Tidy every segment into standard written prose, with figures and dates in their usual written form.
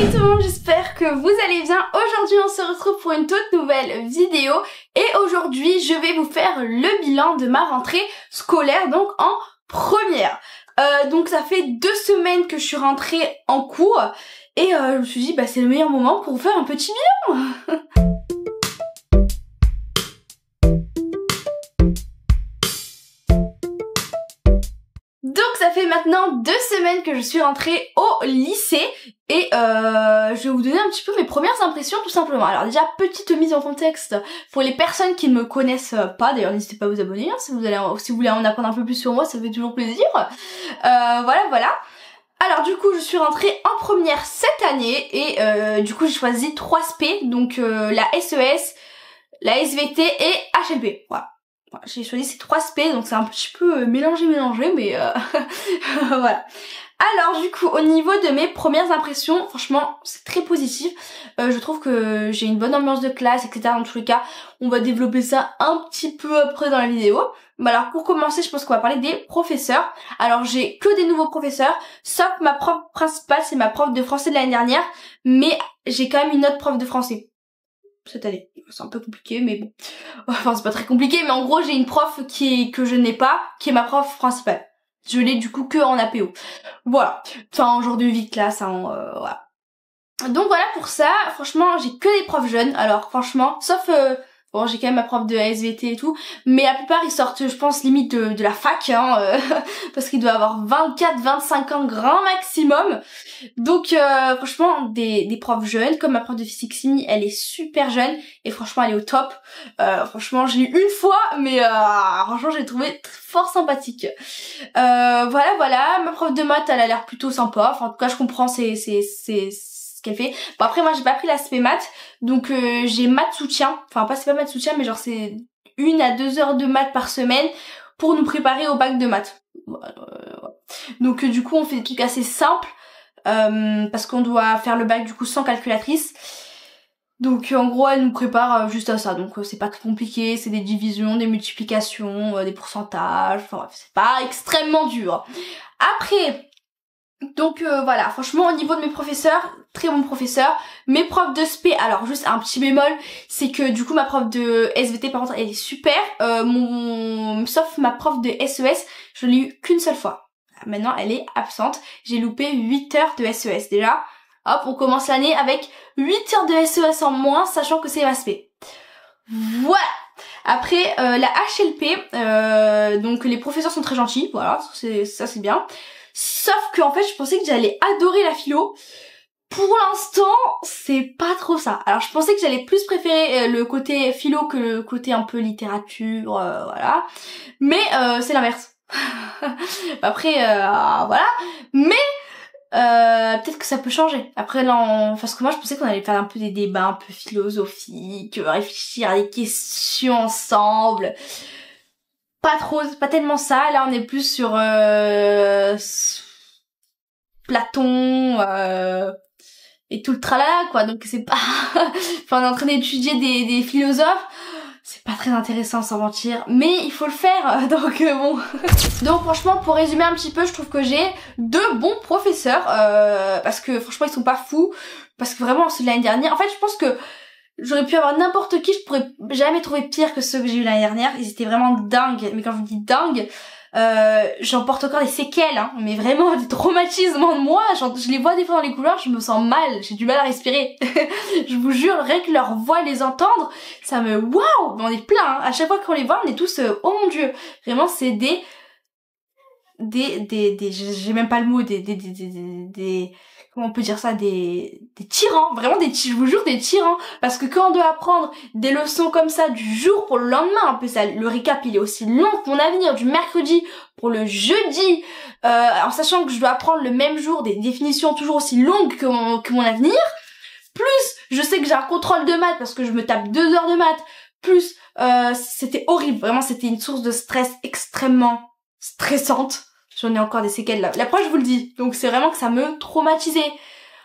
Hey tout le monde, j'espère que vous allez bien. Aujourd'hui on se retrouve pour une toute nouvelle vidéo et aujourd'hui je vais vous faire le bilan de ma rentrée scolaire, donc en première. Donc ça fait 2 semaines que je suis rentrée en cours et je me suis dit bah c'est le meilleur moment pour vous faire un petit bilan. Donc ça fait maintenant 2 semaines que je suis rentrée au lycée et je vais vous donner un petit peu mes premières impressions tout simplement. Alors déjà, petite mise en contexte pour les personnes qui ne me connaissent pas, d'ailleurs n'hésitez pas à vous abonner hein, si vous voulez en apprendre un peu plus sur moi, ça fait toujours plaisir. Voilà. Alors du coup je suis rentrée en première cette année et du coup j'ai choisi 3 SP, donc la SES, la SVT et HLP, voilà. J'ai choisi ces 3 SP, donc c'est un petit peu mélangé, mais voilà. Alors du coup, au niveau de mes premières impressions, franchement, c'est très positif. Je trouve que j'ai une bonne ambiance de classe, etc. Dans tous les cas, on va développer ça un petit peu après dans la vidéo. Mais alors pour commencer, je pense qu'on va parler des professeurs. Alors j'ai que des nouveaux professeurs, sauf ma prof principale, c'est ma prof de français de l'année dernière, mais j'ai quand même une autre prof de français cette année. C'est un peu compliqué, mais bon. Enfin, c'est pas très compliqué, mais en gros, j'ai une prof que je n'ai pas, qui est ma prof principale. Je l'ai du coup que en APO. Voilà. Enfin, en jour de vie de classe, hein, voilà. Donc voilà pour ça. Franchement, j'ai que des profs jeunes. Alors, franchement, sauf... bon, j'ai quand même ma prof de SVT et tout, mais la plupart ils sortent, je pense, limite de la fac, hein, parce qu'il doit avoir 24-25 ans grand maximum. Donc franchement, des profs jeunes, comme ma prof de physique chimie, elle est super jeune, et franchement elle est au top. Franchement, j'ai eu une fois, mais franchement j'ai trouvé fort sympathique. Voilà, ma prof de maths, elle a l'air plutôt sympa, enfin en tout cas je comprends ce qu'elle fait. Bon après moi j'ai pas pris l'aspect maths, donc j'ai maths soutien, enfin c'est pas maths soutien mais genre c'est 1 à 2 heures de maths par semaine pour nous préparer au bac de maths. Donc du coup on fait des trucs assez simples parce qu'on doit faire le bac du coup sans calculatrice. Donc en gros elle nous prépare juste à ça, donc c'est pas très compliqué, c'est des divisions, des multiplications, des pourcentages, enfin bref c'est pas extrêmement dur. Après donc voilà, franchement au niveau de mes professeurs, très bons professeurs. Mes profs de SP, alors juste un petit bémol, c'est que du coup ma prof de SVT par contre elle est super, sauf ma prof de SES, je l'ai eu qu'une seule fois. Maintenant elle est absente, j'ai loupé 8 heures de SES déjà. Hop, on commence l'année avec 8 heures de SES en moins, sachant que c'est ma SP. Voilà. Après la HLP, donc les professeurs sont très gentils, voilà, ça c'est bien. Sauf que en fait je pensais que j'allais adorer la philo. Pour l'instant c'est pas trop ça. Alors je pensais que j'allais plus préférer le côté philo que le côté un peu littérature, voilà. Mais c'est l'inverse. Après voilà. Mais peut-être que ça peut changer. Après là, parce que moi je pensais qu'on allait faire un peu des débats un peu philosophiques, réfléchir à des questions ensemble. Pas trop, pas tellement ça. Là on est plus sur Platon et tout le tralala quoi. Donc c'est pas enfin on est en train d'étudier des philosophes. C'est pas très intéressant sans mentir, mais il faut le faire, donc bon. Donc franchement pour résumer un petit peu, je trouve que j'ai 2 bons professeurs, parce que franchement ils sont pas fous, parce que vraiment c'est l'année dernière, en fait je pense que j'aurais pu avoir n'importe qui, je pourrais jamais trouver pire que ceux que j'ai eu l'année dernière, ils étaient vraiment dingues, mais quand je vous dis dingue, j'en porte encore des séquelles, hein, mais vraiment des traumatismes en moi, je les vois des fois dans les couloirs, je me sens mal, j'ai du mal à respirer. Je vous jure, rien que leur voix, les entendre, ça me waouh, on est plein, hein. À chaque fois qu'on les voit, on est tous oh mon dieu, vraiment c'est des j'ai même pas le mot, comment on peut dire ça, des tyrans, vraiment je vous jure des tyrans, parce que quand on doit apprendre des leçons comme ça du jour pour le lendemain, un peu ça, le récap il est aussi long que mon avenir, du mercredi pour le jeudi, en sachant que je dois apprendre le même jour des définitions toujours aussi longues que mon avenir, plus je sais que j'ai un contrôle de maths parce que je me tape 2 heures de maths, plus c'était horrible, vraiment c'était une source de stress extrêmement stressante. J'en ai encore des séquelles là. La prof, je vous le dis. Donc c'est vraiment que ça me traumatisait.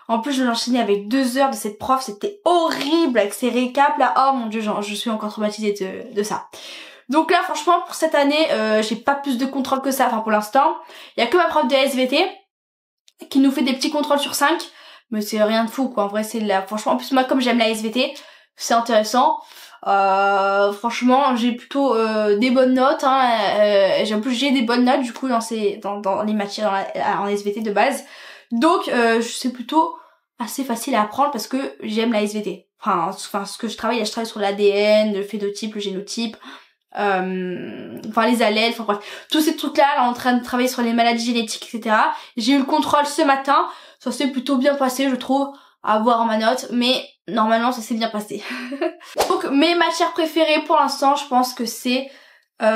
En plus, je l'enchaînais avec 2 heures de cette prof. C'était horrible avec ces récaps là. Oh mon dieu, je suis encore traumatisée de ça. Donc là, franchement, pour cette année, j'ai pas plus de contrôle que ça. Enfin, pour l'instant. Il y a que ma prof de SVT qui nous fait des petits contrôles sur 5. mais c'est rien de fou quoi. En vrai c'est franchement, en plus moi comme j'aime la SVT, c'est intéressant. Franchement j'ai plutôt des bonnes notes hein. En plus j'ai des bonnes notes du coup dans les matières en SVT de base. Donc c'est plutôt assez facile à apprendre parce que j'aime la SVT. Enfin ce que je travaille sur l'ADN, le phénotype, le génotype, les allèles, enfin bref, tous ces trucs là en train de travailler sur les maladies génétiques, etc. J'ai eu le contrôle ce matin, ça s'est plutôt bien passé je trouve, à voir ma note, mais normalement ça s'est bien passé. Donc mes matières préférées pour l'instant, je pense que c'est la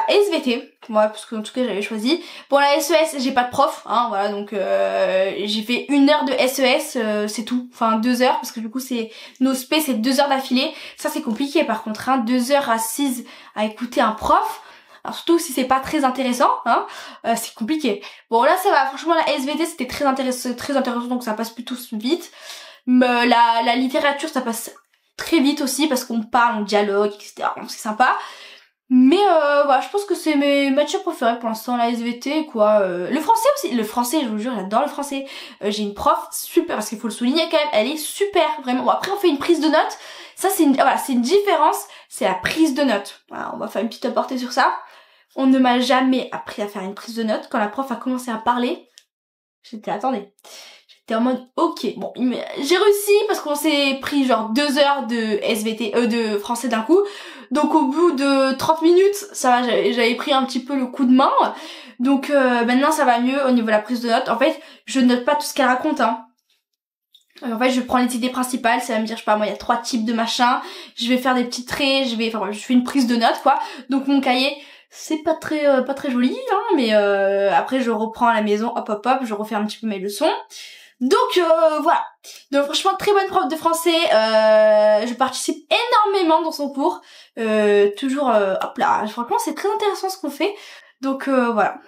SVT, voilà, parce que en tout cas j'avais choisi. Pour la SES j'ai pas de prof, hein, voilà, donc j'ai fait 1 heure de SES, c'est tout, enfin 2 heures, parce que du coup c'est nos spé, c'est 2 heures d'affilée, ça c'est compliqué par contre, hein, 2 heures assises à écouter un prof. Alors surtout si c'est pas très intéressant, hein, c'est compliqué. Bon là ça va, franchement la SVT c'était très intéressant donc ça passe plutôt vite. Mais la littérature ça passe très vite aussi parce qu'on parle, on dialogue, etc. Donc c'est sympa. Mais voilà, je pense que c'est mes matières préférées pour l'instant, la SVT quoi. Le français aussi, le français je vous jure j'adore le français. J'ai une prof super, parce qu'il faut le souligner quand même, elle est super vraiment. Bon après on fait une prise de notes, ça c'est une différence, c'est la prise de notes. Voilà, on va faire une petite aparté sur ça. On ne m'a jamais appris à faire une prise de notes. Quand la prof a commencé à parler, j'étais en mode ok, bon j'ai réussi parce qu'on s'est pris genre 2 heures de SVT, de français d'un coup. Donc au bout de 30 minutes, ça va, j'avais pris un petit peu le coup de main. Donc maintenant ça va mieux au niveau de la prise de notes. En fait, je note pas tout ce qu'elle raconte hein. En fait, je prends les idées principales, ça va me dire, je sais pas moi, il y a 3 types de machin, je vais faire des petits traits, je fais une prise de notes quoi. Donc mon cahier, c'est pas très joli hein, mais après je reprends à la maison, hop, je refais un petit peu mes leçons. Donc voilà. Donc franchement très bonne prof de français, je participe énormément dans son cours. Toujours hop là, franchement c'est très intéressant ce qu'on fait. Donc voilà.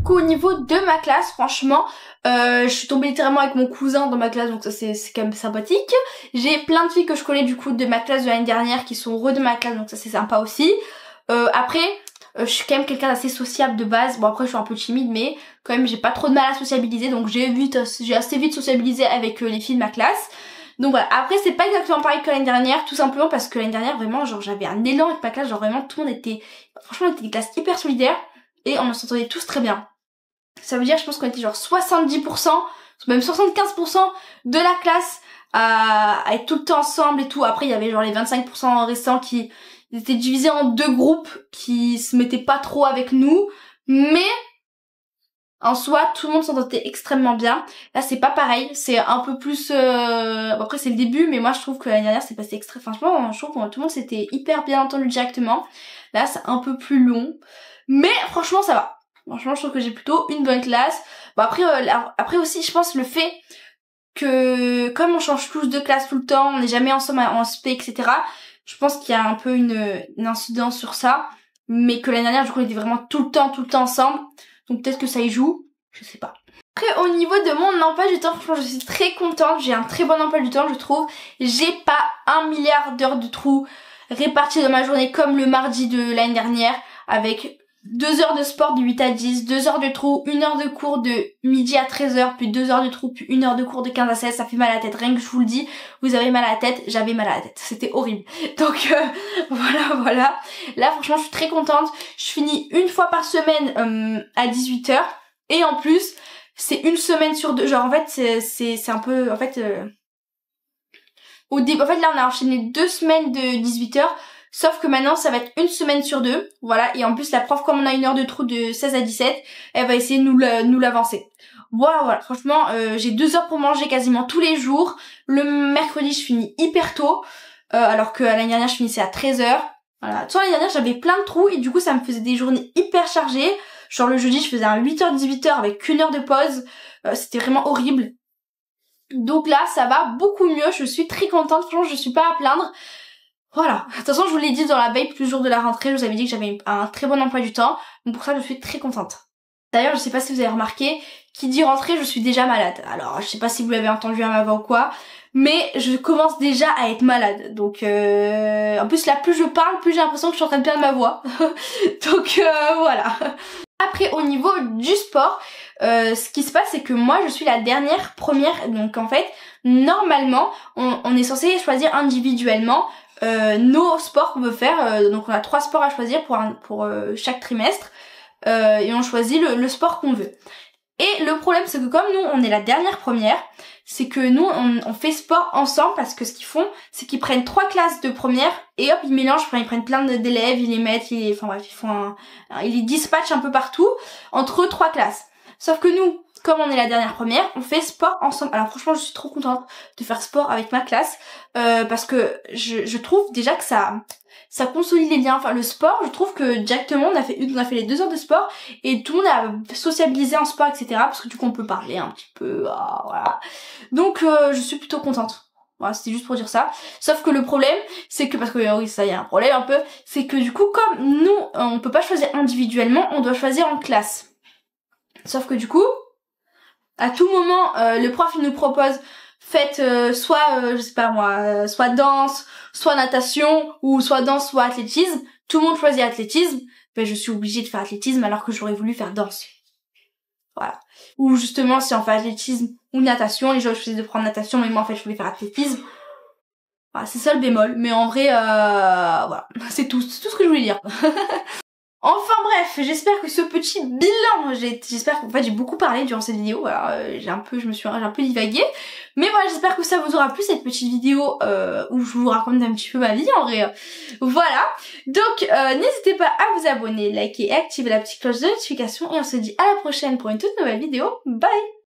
Au niveau de ma classe, franchement, je suis tombée littéralement avec mon cousin dans ma classe, donc ça c'est quand même sympathique. J'ai plein de filles que je connais du coup de ma classe de l'année dernière qui sont de ma classe, donc ça c'est sympa aussi. Après, je suis quand même quelqu'un d'assez sociable de base. Bon après je suis un peu timide, mais quand même j'ai pas trop de mal à sociabiliser, donc j'ai assez vite sociabilisé avec les filles de ma classe. Donc voilà, après c'est pas exactement pareil que l'année dernière, tout simplement parce que l'année dernière vraiment genre j'avais un élan avec ma classe, genre vraiment tout le monde était, franchement on était une classe hyper solidaire et on s'entendait tous très bien. Ça veut dire je pense qu'on était genre 70%, même 75% de la classe à être tout le temps ensemble et tout. Après il y avait genre les 25% restants qui étaient divisés en 2 groupes qui se mettaient pas trop avec nous, mais en soi, tout le monde s'entendait extrêmement bien. Là, c'est pas pareil. C'est un peu plus... Après, c'est le début, mais moi, je trouve que l'année dernière, c'est passé franchement, je trouve que tout le monde s'était hyper bien entendu directement. Là, c'est un peu plus long. Mais franchement, ça va. Franchement, je trouve que j'ai plutôt une bonne classe. Bon, après aussi, je pense le fait que, comme on change tous de classe tout le temps, on n'est jamais ensemble en spé, etc., je pense qu'il y a un peu une incidence sur ça. Mais que l'année dernière, du coup, on était vraiment tout le temps ensemble. Donc peut-être que ça y joue, je sais pas. Après au niveau de mon emploi du temps, franchement je suis très contente, j'ai un très bon emploi du temps je trouve. J'ai pas 1 milliard d'heures de trous répartis dans ma journée comme le mardi de l'année dernière, avec 2 heures de sport de 8 à 10, 2 heures de trous, 1 heure de cours de midi à 13h, puis 2 heures de trous, puis 1 heure de cours de 15 à 16, ça fait mal à la tête, rien que je vous le dis, vous avez mal à la tête, j'avais mal à la tête, c'était horrible. Donc voilà, là franchement je suis très contente, je finis une fois par semaine à 18h, et en plus c'est une semaine sur 2, genre en fait c'est un peu, en fait là on a enchaîné 2 semaines de 18h, sauf que maintenant ça va être une semaine sur 2, voilà, et en plus la prof comme on a 1 heure de trou de 16 à 17, elle va essayer de nous l'avancer. Voilà, franchement j'ai 2 heures pour manger quasiment tous les jours, le mercredi je finis hyper tôt, alors que l'année dernière je finissais à 13h, voilà, toute l'année dernière j'avais plein de trous et du coup ça me faisait des journées hyper chargées, genre le jeudi je faisais un 8h-18h avec 1 heure de pause, c'était vraiment horrible. Donc là ça va beaucoup mieux, je suis très contente, franchement je suis pas à plaindre. Voilà, de toute façon je vous l'ai dit dans la veille plus jour de la rentrée, je vous avais dit que j'avais un très bon emploi du temps, donc pour ça je suis très contente. D'ailleurs je sais pas si vous avez remarqué, qui dit rentrée je suis déjà malade. Alors je sais pas si vous l'avez entendu à ma voix ou quoi, mais je commence déjà à être malade. Donc en plus là plus je parle, plus j'ai l'impression que je suis en train de perdre ma voix. Donc voilà. Après, au niveau du sport, ce qui se passe, c'est que moi, je suis la dernière première. Donc, en fait, normalement, on est censé choisir individuellement nos sports qu'on veut faire. Donc, on a 3 sports à choisir pour chaque trimestre. Et on choisit le sport qu'on veut. Et le problème, c'est que comme nous, on est la dernière première, c'est que nous, on fait sport ensemble parce que ce qu'ils font, c'est qu'ils prennent 3 classes de première et hop, ils mélangent, enfin, ils prennent plein d'élèves, ils les mettent, enfin bref, ils les dispatchent un peu partout entre 3 classes. Sauf que nous, comme on est la dernière première, on fait sport ensemble. Alors franchement, je suis trop contente de faire sport avec ma classe parce que je trouve déjà que ça consolide les liens. Enfin, le sport, je trouve que directement, on a fait les 2 heures de sport et tout le monde a sociabilisé en sport, etc. Parce que du coup, on peut parler un petit peu, voilà. Donc, je suis plutôt contente. Voilà, c'était juste pour dire ça. Sauf que le problème, c'est que, parce que oui, ça y a un problème un peu, c'est que du coup, comme nous, on peut pas choisir individuellement, on doit choisir en classe. Sauf que du coup, à tout moment, le prof, il nous propose faites soit je sais pas moi, soit danse, soit natation, ou soit danse, soit athlétisme. Tout le monde choisit athlétisme. Ben je suis obligée de faire athlétisme alors que j'aurais voulu faire danse. Voilà. Ou justement si on fait athlétisme ou natation, les gens choisissent de prendre natation, mais moi en fait je voulais faire athlétisme. Voilà, c'est ça le bémol. Mais en vrai, voilà, c'est tout ce que je voulais dire. Enfin bref, j'espère que ce petit bilan, j'espère qu'en fait j'ai beaucoup parlé durant cette vidéo, voilà, j'ai un peu divagué, mais voilà, j'espère que ça vous aura plu cette petite vidéo où je vous raconte un petit peu ma vie en vrai. Voilà, donc n'hésitez pas à vous abonner, liker et activer la petite cloche de notification et on se dit à la prochaine pour une toute nouvelle vidéo, bye.